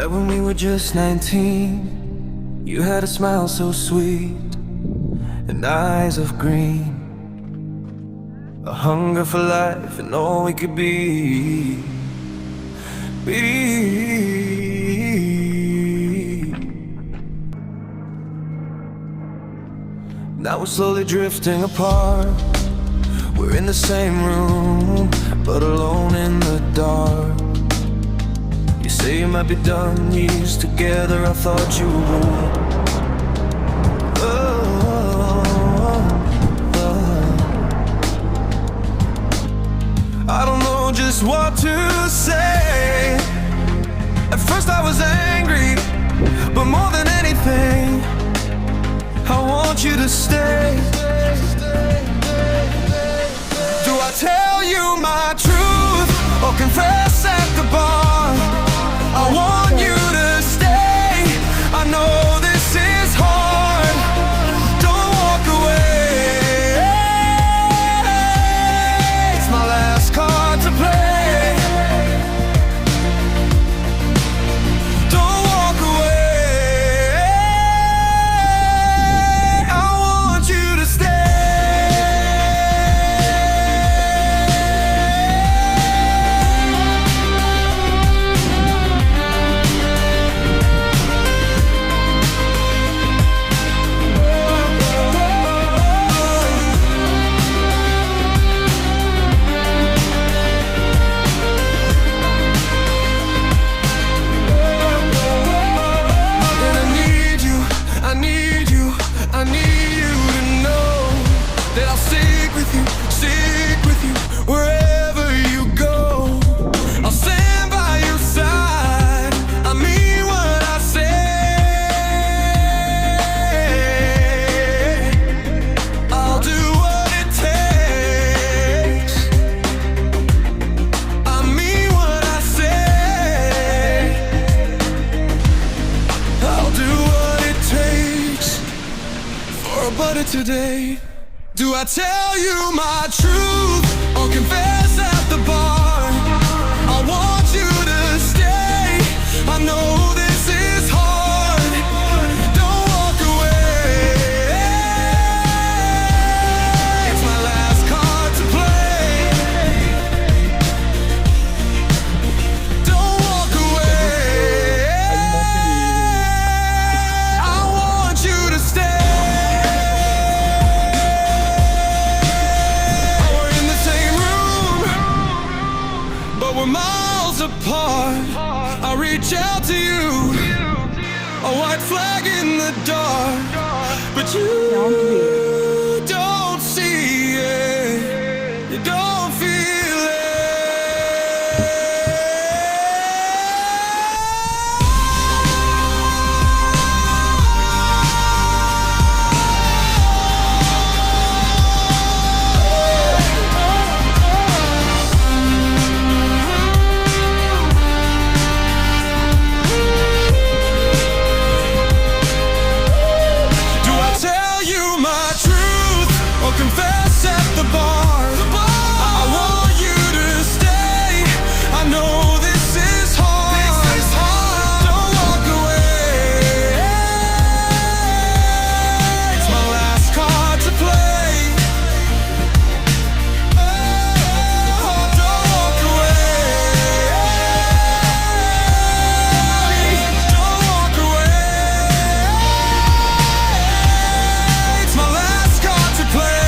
Met when we were just 19. You had a smile so sweet and eyes of green, a hunger for life and all we could be. Now we're slowly drifting apart. We're in the same room, but alone in the dark. You say you might be done, years together, I thought you would. I don't know just what to say. At first I was angry, but more than anything, I want you to stay. Do I tell you my truth or confess at the bar? I want you to stay. I know this is hard. Don't walk away. It's my last card to play. Don't walk away. I want you to stay. Wherever you go, I'll stand by your side. I mean what I say. I'll do what it takes. I mean what I say. I'll do what it takes for a butter today. Do I tell you my truth or confess at the bar? I want you to stay. I know this is hard. Don't walk away. It's my last card to play. Don't walk away. I want you to stay. We're miles apart. I reach out to you, a white flag in the dark, but you don't see it. You don't feel it. Confess at the bar. I want you to stay. I know this is hard. Don't walk away. It's my last card to play. Don't walk away. Don't walk away. It's my last card to play.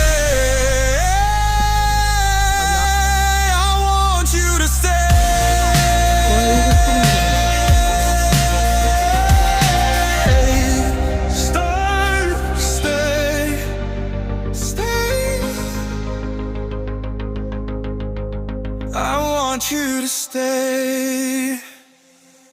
I want you to stay.